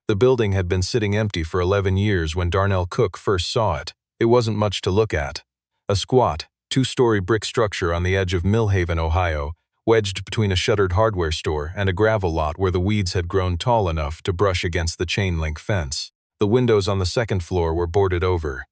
The building had been sitting empty for 11 years when Darnell Cooke first saw it. It wasn't much to look at. A squat, two-story brick structure on the edge of Millhaven, Ohio, wedged between a shuttered hardware store and a gravel lot where the weeds had grown tall enough to brush against the chain-link fence. The windows on the second floor were boarded over.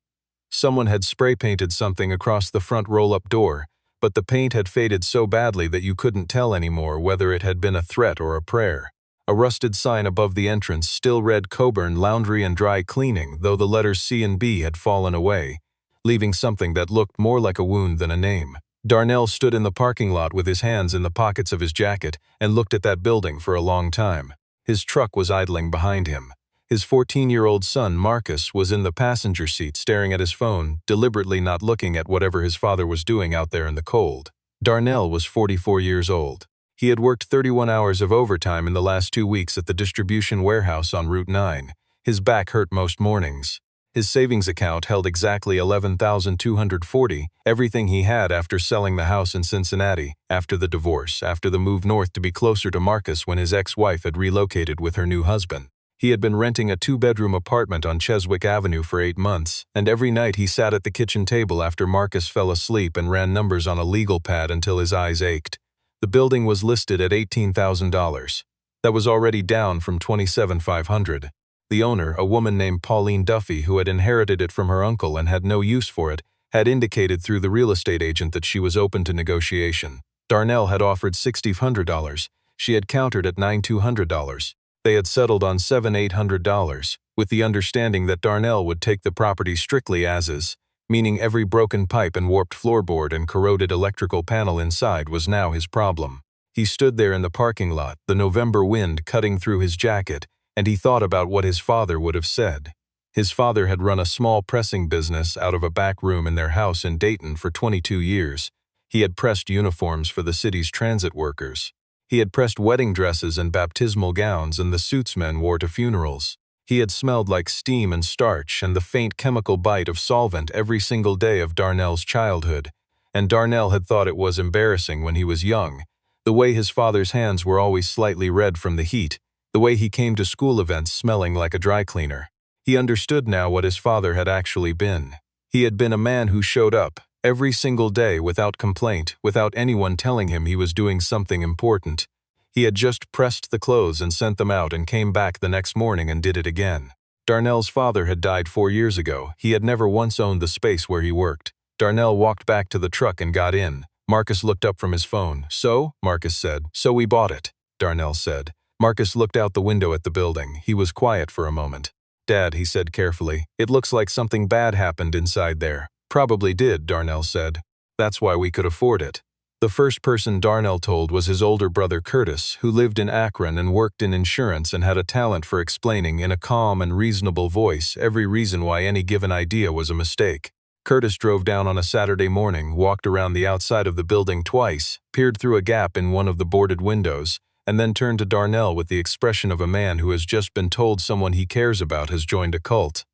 Someone had spray-painted something across the front roll-up door, but the paint had faded so badly that you couldn't tell anymore whether it had been a threat or a prayer. A rusted sign above the entrance still read Coburn Laundry and Dry Cleaning, though the letters C and B had fallen away, leaving something that looked more like a wound than a name. Darnell stood in the parking lot with his hands in the pockets of his jacket and looked at that building for a long time. His truck was idling behind him. His 14-year-old son, Marcus, was in the passenger seat staring at his phone, deliberately not looking at whatever his father was doing out there in the cold. Darnell was 44 years old. He had worked 31 hours of overtime in the last 2 weeks at the distribution warehouse on Route 9. His back hurt most mornings. His savings account held exactly $11,240, everything he had after selling the house in Cincinnati, after the divorce, after the move north to be closer to Marcus when his ex-wife had relocated with her new husband. He had been renting a 2-bedroom apartment on Cheswick Avenue for 8 months, and every night he sat at the kitchen table after Marcus fell asleep and ran numbers on a legal pad until his eyes ached. The building was listed at $18,000. That was already down from $27,500. The owner, a woman named Pauline Duffy, who had inherited it from her uncle and had no use for it, had indicated through the real estate agent that she was open to negotiation. Darnell had offered $6,500. She had countered at $9,200. They had settled on $7,800, with the understanding that Darnell would take the property strictly as is, meaning every broken pipe and warped floorboard and corroded electrical panel inside was now his problem. He stood there in the parking lot, the November wind cutting through his jacket, and he thought about what his father would have said. His father had run a small pressing business out of a back room in their house in Dayton for 22 years. He had pressed uniforms for the city's transit workers. He had pressed wedding dresses and baptismal gowns and the suits men wore to funerals. He had smelled like steam and starch and the faint chemical bite of solvent every single day of Darnell's childhood, and Darnell had thought it was embarrassing when he was young, the way his father's hands were always slightly red from the heat, the way he came to school events smelling like a dry cleaner. He understood now what his father had actually been. He had been a man who showed up every single day without complaint, without anyone telling him he was doing something important. He had just pressed the clothes and sent them out and came back the next morning and did it again. Darnell's father had died 4 years ago. He had never once owned the space where he worked. Darnell walked back to the truck and got in. Marcus looked up from his phone. "So?" Marcus said. "So we bought it," Darnell said. Marcus looked out the window at the building. He was quiet for a moment. "Dad," he said carefully, "it looks like something bad happened inside there." "Probably did," Darnell said. "That's why we could afford it." The first person Darnell told was his older brother Curtis, who lived in Akron and worked in insurance and had a talent for explaining in a calm and reasonable voice every reason why any given idea was a mistake. Curtis drove down on a Saturday morning, walked around the outside of the building twice, peered through a gap in one of the boarded windows, and then turned to Darnell with the expression of a man who has just been told someone he cares about has joined a cult.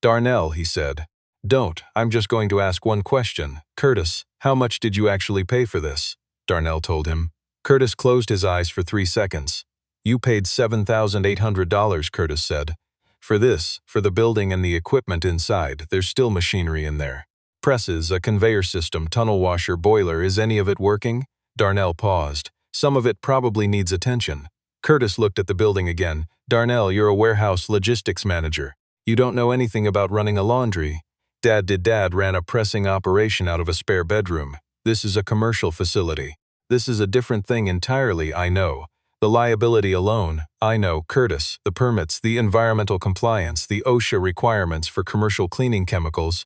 "Darnell," he said. "Don't. I'm just going to ask one question. Curtis, how much did you actually pay for this?" Darnell told him. Curtis closed his eyes for 3 seconds. "You paid $7,800, Curtis said. "For this, for the building and the equipment inside, there's still machinery in there. Presses, a conveyor system, tunnel washer, boiler, is any of it working?" Darnell paused. "Some of it probably needs attention." Curtis looked at the building again. "Darnell, you're a warehouse logistics manager. You don't know anything about running a laundry. Dad ran a pressing operation out of a spare bedroom. This is a commercial facility. This is a different thing entirely, I know. The liability alone, I know, Curtis, the permits, the environmental compliance, the OSHA requirements for commercial cleaning chemicals.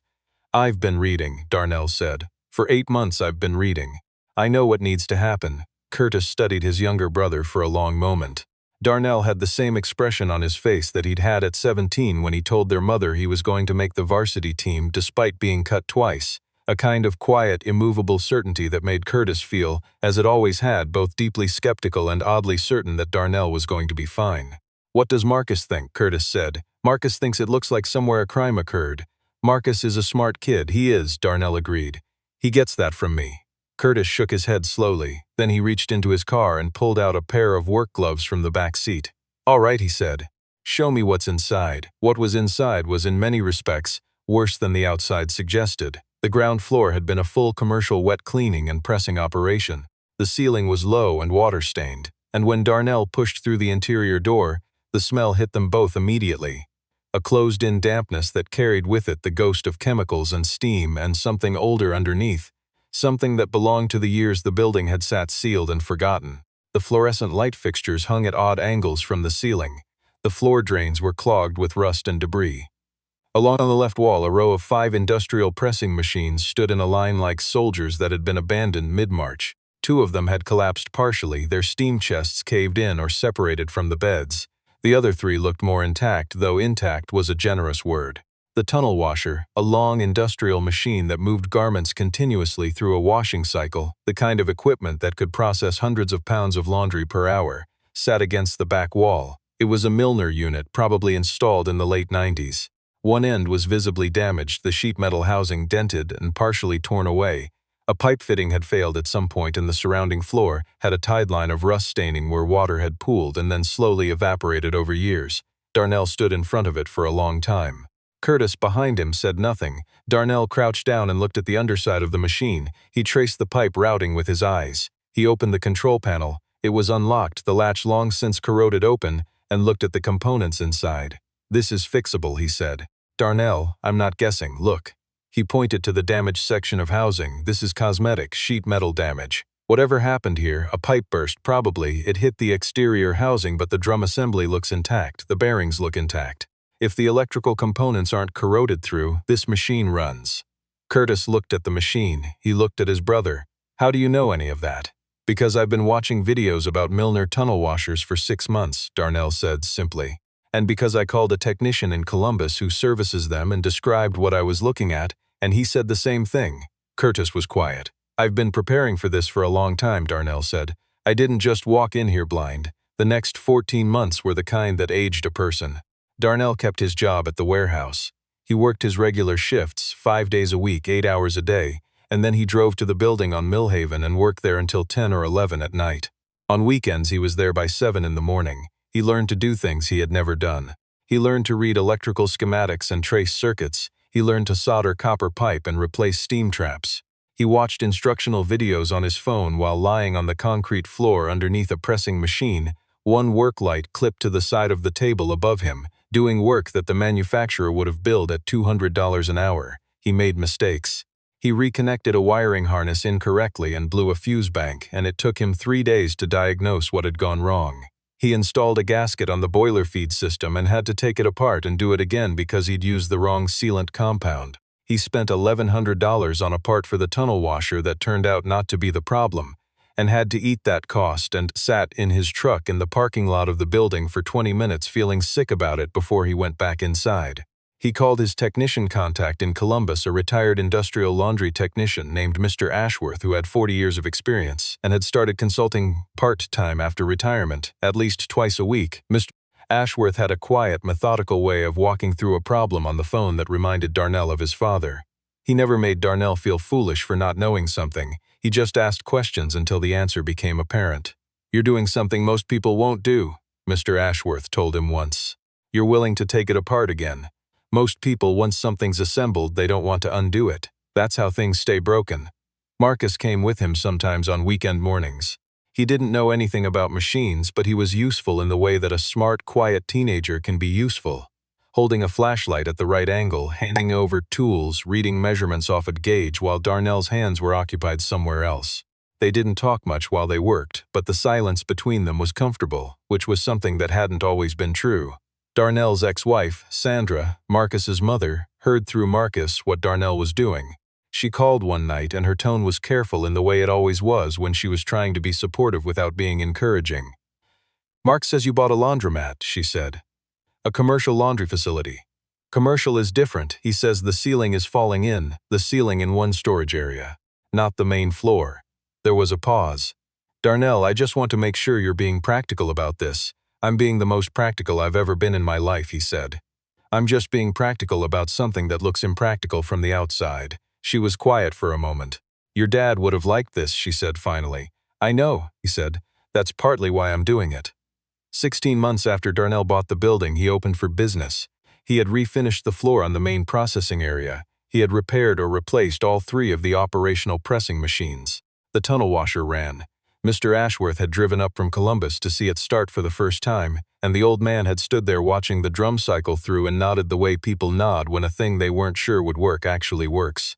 I've been reading," Darnell said. "For 8 months I've been reading. I know what needs to happen." Curtis studied his younger brother for a long moment. Darnell had the same expression on his face that he'd had at 17 when he told their mother he was going to make the varsity team despite being cut twice, a kind of quiet, immovable certainty that made Curtis feel, as it always had, both deeply skeptical and oddly certain that Darnell was going to be fine. "What does Marcus think?" Curtis said. "Marcus thinks it looks like somewhere a crime occurred." "Marcus is a smart kid, he is," Darnell agreed. "He gets that from me." Curtis shook his head slowly. Then he reached into his car and pulled out a pair of work gloves from the back seat. "All right," he said. "Show me what's inside." What was inside was in many respects worse than the outside suggested. The ground floor had been a full commercial wet cleaning and pressing operation. The ceiling was low and water-stained, and when Darnell pushed through the interior door, the smell hit them both immediately. A closed-in dampness that carried with it the ghost of chemicals and steam and something older underneath, something that belonged to the years the building had sat sealed and forgotten. The fluorescent light fixtures hung at odd angles from the ceiling. The floor drains were clogged with rust and debris. Along the left wall, a row of 5 industrial pressing machines stood in a line like soldiers that had been abandoned mid-march. 2 of them had collapsed partially, their steam chests caved in or separated from the beds. The other 3 looked more intact, though intact was a generous word. The tunnel washer, a long industrial machine that moved garments continuously through a washing cycle, the kind of equipment that could process hundreds of pounds of laundry per hour, sat against the back wall. It was a Milner unit, probably installed in the late 90s. One end was visibly damaged, the sheet metal housing dented and partially torn away. A pipe fitting had failed at some point, and the surrounding floor had a tide line of rust staining where water had pooled and then slowly evaporated over years. Darnell stood in front of it for a long time. Curtis, behind him, said nothing. Darnell crouched down and looked at the underside of the machine. He traced the pipe routing with his eyes. He opened the control panel. It was unlocked, the latch long since corroded open, and looked at the components inside. "This is fixable," he said. "Darnell, I'm not guessing, look." He pointed to the damaged section of housing. "This is cosmetic, sheet metal damage. Whatever happened here, a pipe burst probably. It hit the exterior housing, but the drum assembly looks intact, the bearings look intact. If the electrical components aren't corroded through, this machine runs." Curtis looked at the machine. He looked at his brother. "How do you know any of that?" "Because I've been watching videos about Milner tunnel washers for 6 months, Darnell said simply. "And because I called a technician in Columbus who services them and described what I was looking at, and he said the same thing." Curtis was quiet. "I've been preparing for this for a long time," Darnell said. "I didn't just walk in here blind. The next 14 months were the kind that aged a person." Darnell kept his job at the warehouse. He worked his regular shifts, 5 days a week, 8 hours a day, and then he drove to the building on Millhaven and worked there until 10 or 11 at night. On weekends he was there by 7 in the morning. He learned to do things he had never done. He learned to read electrical schematics and trace circuits. He learned to solder copper pipe and replace steam traps. He watched instructional videos on his phone while lying on the concrete floor underneath a pressing machine, one work light clipped to the side of the table above him, doing work that the manufacturer would have billed at $200 an hour. He made mistakes. He reconnected a wiring harness incorrectly and blew a fuse bank, and it took him 3 days to diagnose what had gone wrong. He installed a gasket on the boiler feed system and had to take it apart and do it again because he'd used the wrong sealant compound. He spent $1,100 on a part for the tunnel washer that turned out not to be the problem, and had to eat that cost, and sat in his truck in the parking lot of the building for 20 minutes feeling sick about it before he went back inside. He called his technician contact in Columbus, a retired industrial laundry technician named Mr. Ashworth, who had 40 years of experience and had started consulting part-time after retirement, at least twice a week. Mr. Ashworth had a quiet, methodical way of walking through a problem on the phone that reminded Darnell of his father. He never made Darnell feel foolish for not knowing something. He just asked questions until the answer became apparent. "You're doing something most people won't do," Mr. Ashworth told him once. "You're willing to take it apart again. Most people, once something's assembled, they don't want to undo it. That's how things stay broken." Marcus came with him sometimes on weekend mornings. He didn't know anything about machines, but he was useful in the way that a smart, quiet teenager can be useful. Holding a flashlight at the right angle, handing over tools, reading measurements off a gauge while Darnell's hands were occupied somewhere else. They didn't talk much while they worked, but the silence between them was comfortable, which was something that hadn't always been true. Darnell's ex-wife, Sandra, Marcus's mother, heard through Marcus what Darnell was doing. She called one night, and her tone was careful in the way it always was when she was trying to be supportive without being encouraging. "Mark says you bought a laundromat," she said. "A commercial laundry facility." "Commercial is different. He says the ceiling is falling in, the ceiling in one storage area, not the main floor." There was a pause. "Darnell, I just want to make sure you're being practical about this." "I'm being the most practical I've ever been in my life," he said. "I'm just being practical about something that looks impractical from the outside." She was quiet for a moment. "Your dad would have liked this," she said finally. "I know," he said. "That's partly why I'm doing it." 16 months after Darnell bought the building, he opened for business. He had refinished the floor on the main processing area. He had repaired or replaced all 3 of the operational pressing machines. The tunnel washer ran. Mr. Ashworth had driven up from Columbus to see it start for the first time, and the old man had stood there watching the drum cycle through and nodded the way people nod when a thing they weren't sure would work actually works.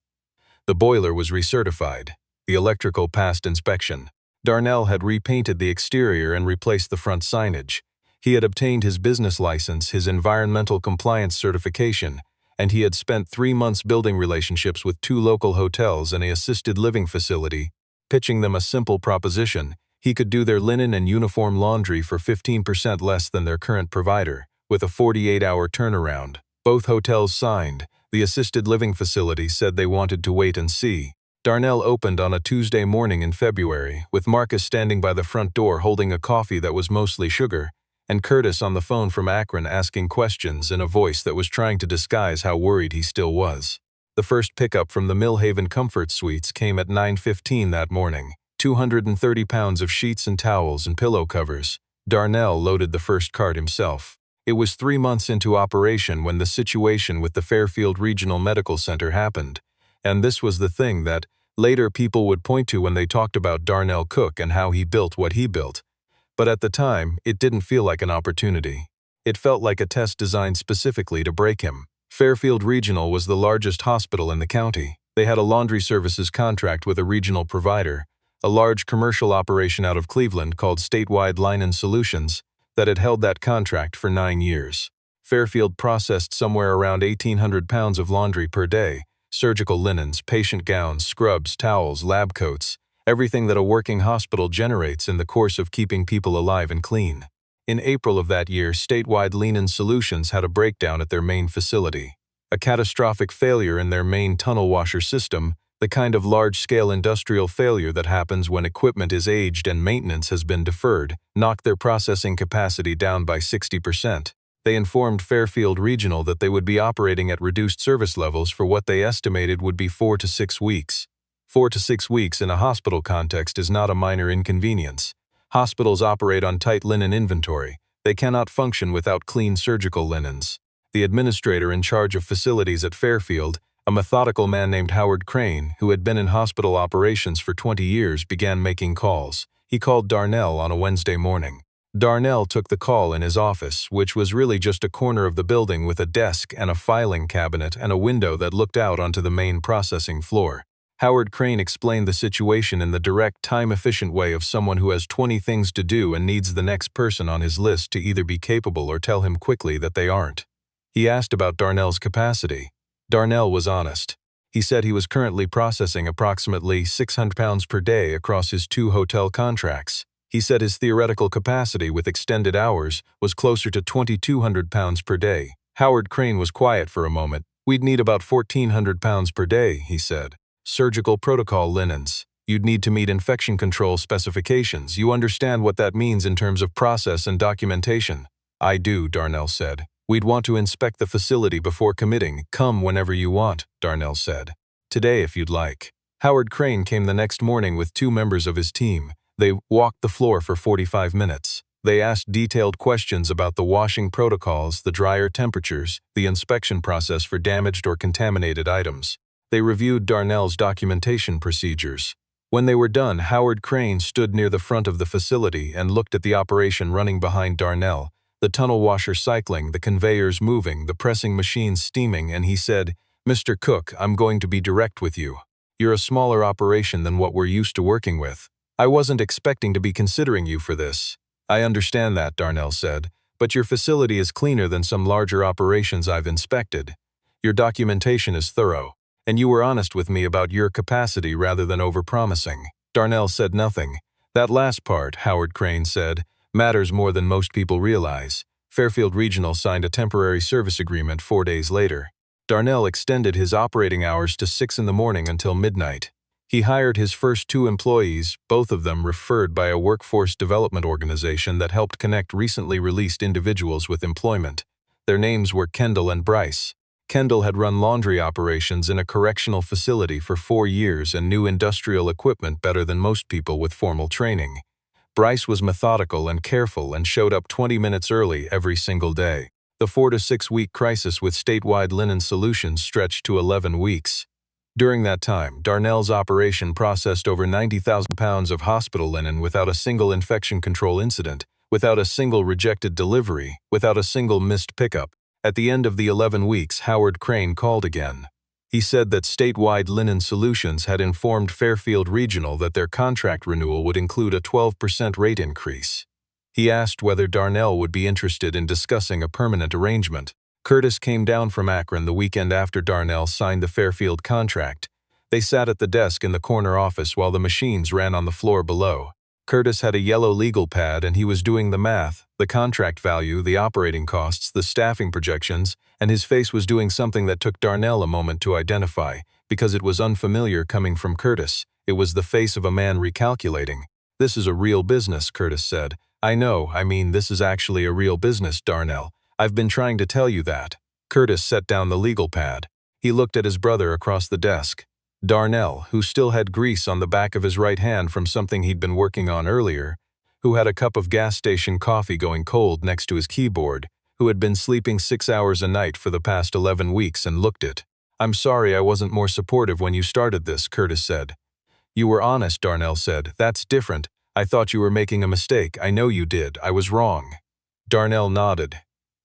The boiler was recertified. The electrical passed inspection. Darnell had repainted the exterior and replaced the front signage. He had obtained his business license, his environmental compliance certification, and he had spent 3 months building relationships with 2 local hotels and an assisted living facility, pitching them a simple proposition. He could do their linen and uniform laundry for 15% less than their current provider, with a 48-hour turnaround. Both hotels signed. The assisted living facility said they wanted to wait and see. Darnell opened on a Tuesday morning in February, with Marcus standing by the front door holding a coffee that was mostly sugar, and Curtis on the phone from Akron asking questions in a voice that was trying to disguise how worried he still was. The first pickup from the Millhaven Comfort Suites came at 9:15 that morning. 230 pounds of sheets and towels and pillow covers. Darnell loaded the first cart himself. It was 3 months into operation when the situation with the Fairfield Regional Medical Center happened, and this was the thing that later people would point to when they talked about Darnell Cooke and how he built what he built. But at the time, it didn't feel like an opportunity. It felt like a test designed specifically to break him. Fairfield Regional was the largest hospital in the county. They had a laundry services contract with a regional provider, a large commercial operation out of Cleveland called Statewide Linen Solutions, that had held that contract for 9 years. Fairfield processed somewhere around 1,800 pounds of laundry per day, surgical linens, patient gowns, scrubs, towels, lab coats, everything that a working hospital generates in the course of keeping people alive and clean. In April of that year, Statewide Linen Solutions had a breakdown at their main facility. A catastrophic failure in their main tunnel washer system, the kind of large-scale industrial failure that happens when equipment is aged and maintenance has been deferred, knocked their processing capacity down by 60%. They informed Fairfield Regional that they would be operating at reduced service levels for what they estimated would be 4 to 6 weeks. 4 to 6 weeks in a hospital context is not a minor inconvenience. Hospitals operate on tight linen inventory. They cannot function without clean surgical linens. The administrator in charge of facilities at Fairfield, a methodical man named Howard Crane, who had been in hospital operations for 20 years, began making calls. He called Darnell on a Wednesday morning. Darnell took the call in his office, which was really just a corner of the building with a desk and a filing cabinet and a window that looked out onto the main processing floor. Howard Crane explained the situation in the direct, time-efficient way of someone who has 20 things to do and needs the next person on his list to either be capable or tell him quickly that they aren't. He asked about Darnell's capacity. Darnell was honest. He said he was currently processing approximately 600 pounds per day across his 2 hotel contracts. He said his theoretical capacity with extended hours was closer to 2,200 pounds per day. Howard Crane was quiet for a moment. "We'd need about 1,400 pounds per day," he said. "Surgical protocol linens. You'd need to meet infection control specifications. You understand what that means in terms of process and documentation?" "I do," Darnell said. "We'd want to inspect the facility before committing. Come whenever you want," Darnell said. "Today if you'd like." Howard Crane came the next morning with 2 members of his team. They walked the floor for 45 minutes. They asked detailed questions about the washing protocols, the dryer temperatures, the inspection process for damaged or contaminated items. They reviewed Darnell's documentation procedures. When they were done, Howard Crane stood near the front of the facility and looked at the operation running behind Darnell, the tunnel washer cycling, the conveyors moving, the pressing machines steaming, and he said, "Mr. Cooke, I'm going to be direct with you. You're a smaller operation than what we're used to working with. I wasn't expecting to be considering you for this." "I understand that," Darnell said, "but your facility is cleaner than some larger operations I've inspected. Your documentation is thorough, and you were honest with me about your capacity rather than overpromising." Darnell said nothing. "That last part," Howard Crane said, "matters more than most people realize." Fairfield Regional signed a temporary service agreement 4 days later. Darnell extended his operating hours to 6 in the morning until midnight. He hired his first 2 employees, both of them referred by a workforce development organization that helped connect recently released individuals with employment. Their names were Kendall and Bryce. Kendall had run laundry operations in a correctional facility for 4 years and knew industrial equipment better than most people with formal training. Bryce was methodical and careful and showed up 20 minutes early every single day. The 4 to 6 week crisis with statewide linen solutions stretched to 11 weeks. During that time, Darnell's operation processed over 90,000 pounds of hospital linen without a single infection control incident, without a single rejected delivery, without a single missed pickup. At the end of the 11 weeks, Howard Crane called again. He said that statewide linen solutions had informed Fairfield Regional that their contract renewal would include a 12% rate increase. He asked whether Darnell would be interested in discussing a permanent arrangement. Curtis came down from Akron the weekend after Darnell signed the Fairfield contract. They sat at the desk in the corner office while the machines ran on the floor below. Curtis had a yellow legal pad and he was doing the math, the contract value, the operating costs, the staffing projections, and his face was doing something that took Darnell a moment to identify, because it was unfamiliar coming from Curtis. It was the face of a man recalculating. "This is a real business," Curtis said. I mean this is actually a real business, Darnell. I've been trying to tell you that." Curtis set down the legal pad. He looked at his brother across the desk. Darnell, who still had grease on the back of his right hand from something he'd been working on earlier, who had a cup of gas station coffee going cold next to his keyboard, who had been sleeping 6 hours a night for the past 11 weeks and looked it. "I'm sorry I wasn't more supportive when you started this," Curtis said. "You were honest," Darnell said. "That's different. I thought you were making a mistake. I know you did. I was wrong." Darnell nodded.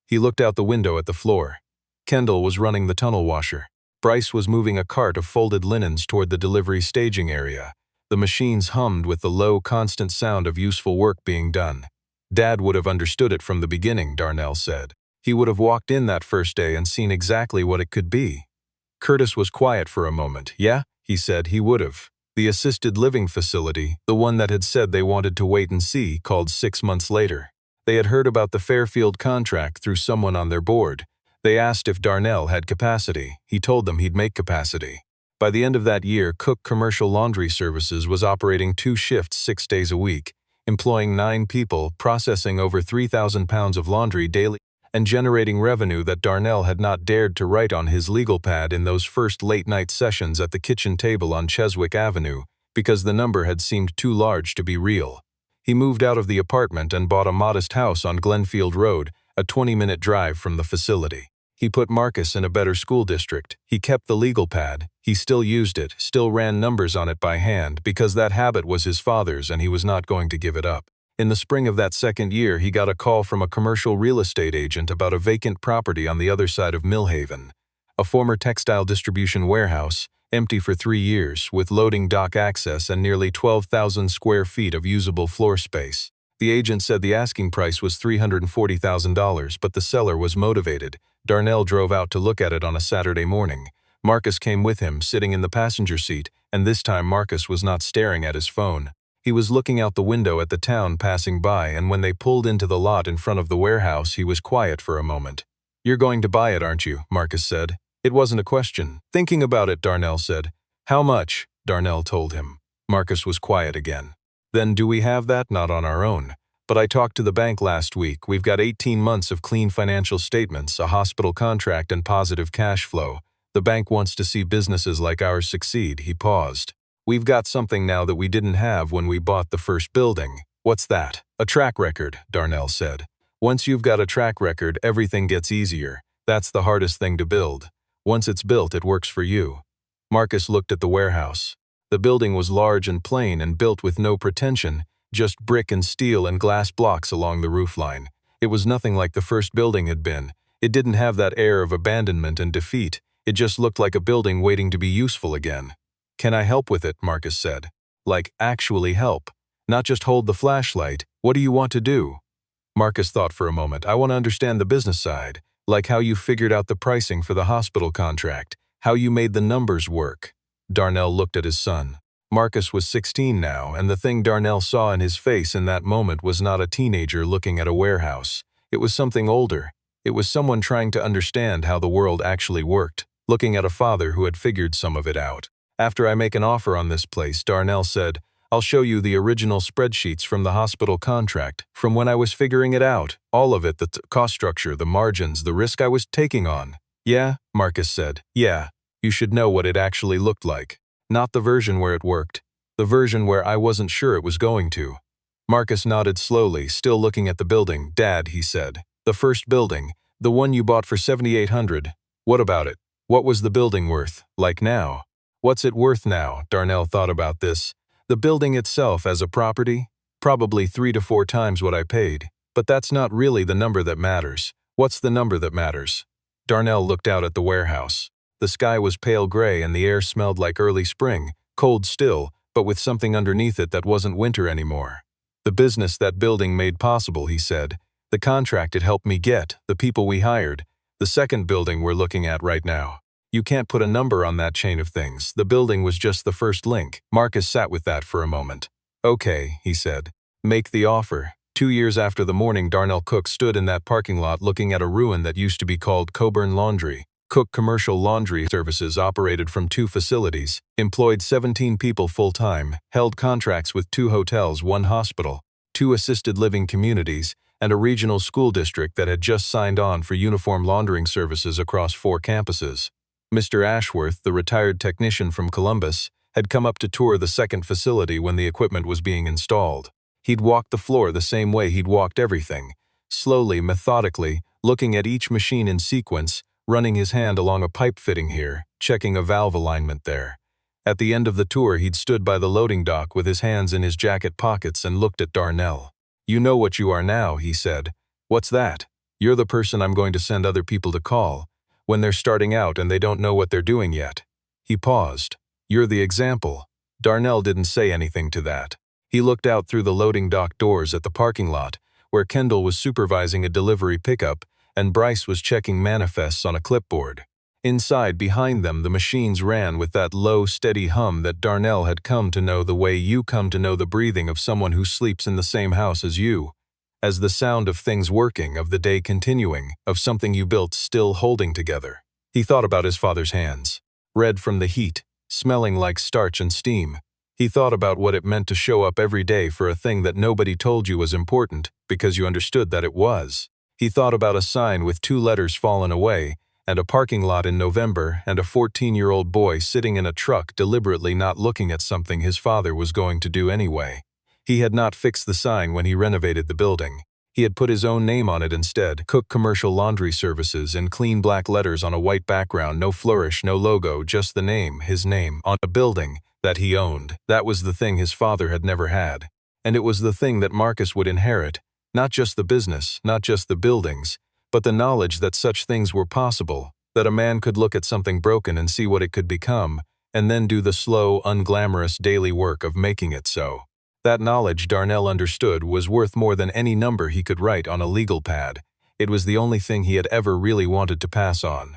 He looked out the window at the floor. Kendall was running the tunnel washer. Bryce was moving a cart of folded linens toward the delivery staging area. The machines hummed with the low, constant sound of useful work being done. "Dad would have understood it from the beginning," Darnell said. "He would have walked in that first day and seen exactly what it could be." Curtis was quiet for a moment. "Yeah," he said, "he would have." The assisted living facility, the one that had said they wanted to wait and see, called 6 months later. They had heard about the Fairfield contract through someone on their board. They asked if Darnell had capacity. He told them he'd make capacity. By the end of that year, Cooke Commercial Laundry Services was operating 2 shifts 6 days a week, employing 9 people, processing over 3,000 pounds of laundry daily, and generating revenue that Darnell had not dared to write on his legal pad in those first late-night sessions at the kitchen table on Cheswick Avenue, because the number had seemed too large to be real. He moved out of the apartment and bought a modest house on Glenfield Road, a 20-minute drive from the facility. He put Marcus in a better school district. He kept the legal pad. He still used it, still ran numbers on it by hand, because that habit was his father's and he was not going to give it up. In the spring of that second year, he got a call from a commercial real estate agent about a vacant property on the other side of Millhaven, a former textile distribution warehouse, empty for 3 years, with loading dock access and nearly 12,000 square feet of usable floor space. The agent said the asking price was $340,000, but the seller was motivated. Darnell drove out to look at it on a Saturday morning. Marcus came with him, sitting in the passenger seat, and this time Marcus was not staring at his phone. He was looking out the window at the town passing by, and when they pulled into the lot in front of the warehouse, he was quiet for a moment. "You're going to buy it, aren't you?" Marcus said. It wasn't a question. "Thinking about it," Darnell said. "How much?" Darnell told him. Marcus was quiet again. "Then do we have that? Not on our own. But I talked to the bank last week. We've got 18 months of clean financial statements, a hospital contract, and positive cash flow. The bank wants to see businesses like ours succeed." He paused. "We've got something now that we didn't have when we bought the first building." "What's that?" "A track record," Darnell said. "Once you've got a track record, everything gets easier. That's the hardest thing to build. Once it's built, it works for you." Marcus looked at the warehouse. The building was large and plain and built with no pretension, just brick and steel and glass blocks along the roofline. It was nothing like the first building had been. It didn't have that air of abandonment and defeat. It just looked like a building waiting to be useful again. "Can I help with it?" Marcus said. "Like, actually help. Not just hold the flashlight. What do you want to do?" Marcus thought for a moment. "I want to understand the business side, like how you figured out the pricing for the hospital contract, how you made the numbers work." Darnell looked at his son. Marcus was 16 now, and the thing Darnell saw in his face in that moment was not a teenager looking at a warehouse. It was something older. It was someone trying to understand how the world actually worked, looking at a father who had figured some of it out. "After I make an offer on this place," Darnell said, "I'll show you the original spreadsheets from the hospital contract, from when I was figuring it out, all of it, the cost structure, the margins, the risk I was taking on." "Yeah," Marcus said. "Yeah. You should know what it actually looked like. Not the version where it worked. The version where I wasn't sure it was going to." Marcus nodded slowly, still looking at the building. "Dad," he said. "The first building, the one you bought for 7,800. What about it? What was the building worth, like now?" "What's it worth now?" Darnell thought about this. "The building itself as a property? Probably 3 to 4 times what I paid. But that's not really the number that matters. What's the number that matters?" Darnell looked out at the warehouse. The sky was pale gray and the air smelled like early spring, cold still, but with something underneath it that wasn't winter anymore. "The business that building made possible," he said. "The contract it helped me get, the people we hired. The second building we're looking at right now. You can't put a number on that chain of things. The building was just the first link." Marcus sat with that for a moment. "Okay," he said. "Make the offer." 2 years after the morning Darnell Cooke stood in that parking lot looking at a ruin that used to be called Coburn Laundry. Cooke Commercial Laundry Services operated from 2 facilities, employed 17 people full-time, held contracts with 2 hotels, 1 hospital, 2 assisted living communities, and a regional school district that had just signed on for uniform laundering services across 4 campuses. Mr. Ashworth, the retired technician from Columbus, had come up to tour the second facility when the equipment was being installed. He'd walked the floor the same way he'd walked everything, slowly, methodically, looking at each machine in sequence, running his hand along a pipe fitting here, checking a valve alignment there. At the end of the tour he'd stood by the loading dock with his hands in his jacket pockets and looked at Darnell. "You know what you are now," he said. "What's that?" "You're the person I'm going to send other people to call, when they're starting out and they don't know what they're doing yet." He paused. "You're the example." Darnell didn't say anything to that. He looked out through the loading dock doors at the parking lot, where Kendall was supervising a delivery pickup and Bryce was checking manifests on a clipboard. Inside, behind them, the machines ran with that low, steady hum that Darnell had come to know the way you come to know the breathing of someone who sleeps in the same house as you. As the sound of things working, of the day continuing, of something you built still holding together. He thought about his father's hands, red from the heat, smelling like starch and steam. He thought about what it meant to show up every day for a thing that nobody told you was important because you understood that it was. He thought about a sign with 2 letters fallen away, and a parking lot in November, and a 14-year-old boy sitting in a truck deliberately not looking at something his father was going to do anyway. He had not fixed the sign when he renovated the building. He had put his own name on it instead, Cooke Commercial Laundry Services, in clean black letters on a white background, no flourish, no logo, just the name, his name, on a building that he owned. That was the thing his father had never had. And it was the thing that Marcus would inherit. Not just the business, not just the buildings, but the knowledge that such things were possible, that a man could look at something broken and see what it could become, and then do the slow, unglamorous daily work of making it so. That knowledge, Darnell understood, was worth more than any number he could write on a legal pad. It was the only thing he had ever really wanted to pass on.